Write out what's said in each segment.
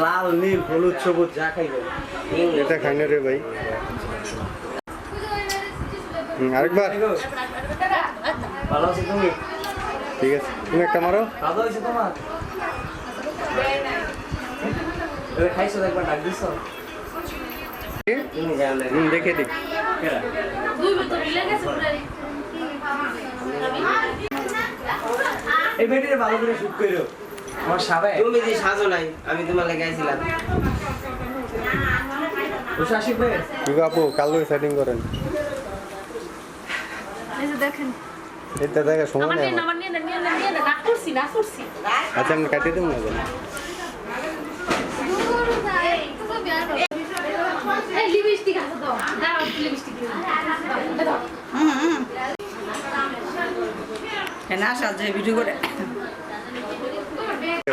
লাল নীল হলুদ সবুজ যা খাইবে এটা খাই না রে ভাই। আরেকবার ভালো আছে তুমি? ঠিক আছে, তুমি একটা মারো। ভালো হয়েছে তোমার? খাইছো একবার ডাক দিছো? দেখে দিই। এই বেটিরে ভালো করে শুট করো। আমার সাবে তুমি যে সাজো নাই আমি তোমার লেগে আইছিলাম। শাসিক ভাই ঠিক আপু কালো সেটিং করেন। এই যে দেখেন এটা দেখা সময় আমার নেই নিয়ে আমার। নিয়ে না করছি আচ্ছা আমি কাটিয়ে দেবো না কেন? এই লিপস্টিক আছে তো দাও লিপস্টিক দাও না সাজে ভিডিও করে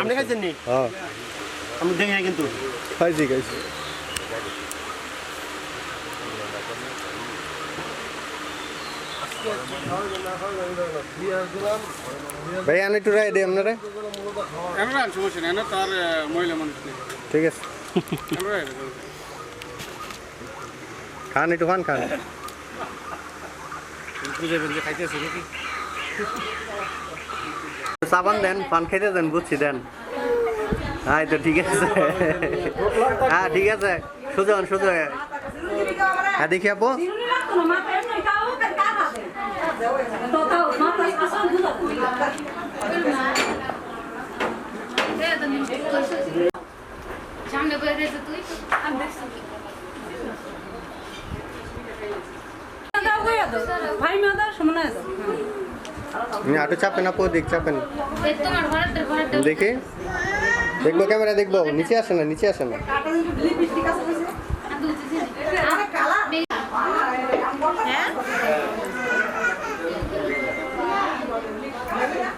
আপনি খাইছেন নি? হ্যাঁ আমি দেখি না কিন্তু খাইছি খাইছি। ভাই আমি একটু রায় দিই আপনারা। আমরা সমস্যা নেই না তার মহিলা মানুষ নেই ঠিক আছে, খান একটু খান খান। খাইতেছে নাকি সাবান দেন, পান খাইতে দেন, বুঝছি দেন। হ্যাঁ তো ঠিক আছে, হ্যাঁ ঠিক আছে, সোজা হন সোজা। হ্যাঁ দেখি আপু সামনে বসে রয়েছে তুই আমি দেখছি আটো চাপেন আপু, দিক চাপেন এই তোমার ঘরটা দেখি। দেখবো ক্যামেরা দেখবো, নিচে আসে না নিচে আসে না।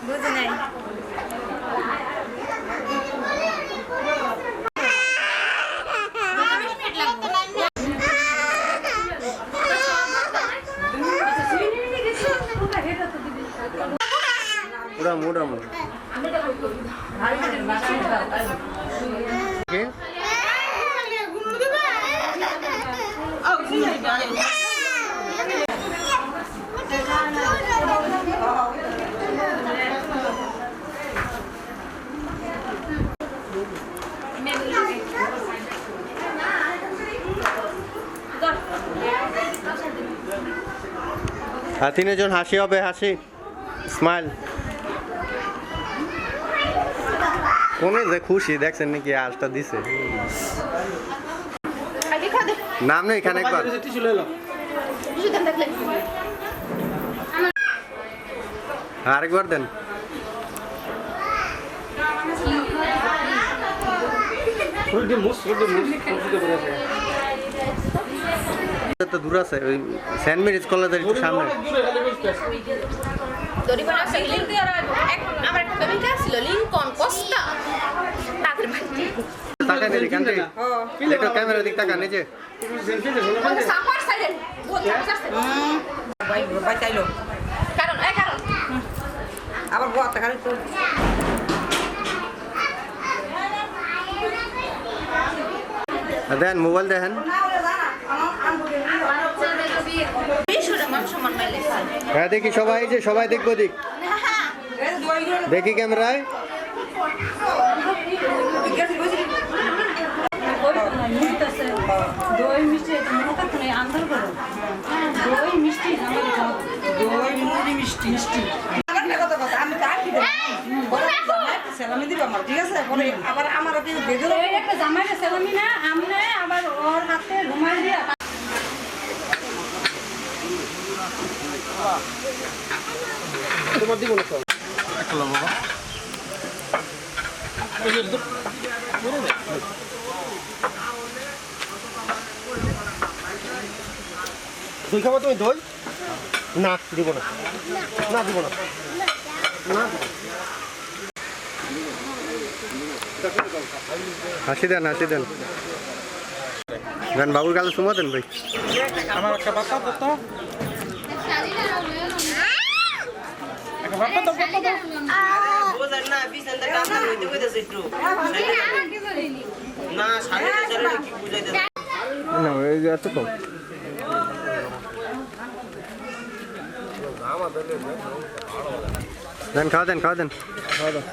বুঝে নাই পুরা মোড়া মোড় তিনজন হাসি হবে, হাসি স্মাইল। কোনে যে খুশি দেখছেন নাকি আজটা দিছে নাম নেই এখানে একবার। আরেকবার দেন। তো দূর আছে ওই সেন্ট মেরিজ কলেজের একটু সামনে। আমার একটা কবিতা ছিল লিংকন কস্তা তাদের ভাই টাকা নেই কান্টে এটা ক্যামেরা দিক টাকা নিচে সাপার সাইলেন্ট বলতে চাচ্ছে ভাই ভাই চাইলো কারণ এই কারণ আবার বড়টা খালি তো দেন মোবাইল দেখেন। হ্যাঁ দেখি সবাই, যে সবাই দেখবো দিক দেখি ক্যামেরায়। দই মিষ্টি আন্দার করো দই মিষ্টি দই মুড়ি মিষ্টি মিষ্টি কথা কথা আমি তো আঁকি দেব সেলামি দিব আমার ঠিক আছে পরে আবার আমার বেদর একটা জামাইকে সেলামি না আমরা আবার ওর হাতে ঘুমাই দিয়া তোমার দিব না একটা বাবা দই খাবো তুমি? দই না দিব না, না দিব না, না হাসি দেন হাসি দেন। দেন বাবুর গালে চুমা দেন ভাই। আমার একটা বাচ্চা তো একটা বাচ্চা তো বোঝেন না বিছানটা টাকা হইতে কইতাছে একটু আমাকে বলিনি না সাড়ে কি বুঝাইতেছে না এই যে এত কম দেন খাওয়া দেন খাওয়া দেন খাওয়া দাও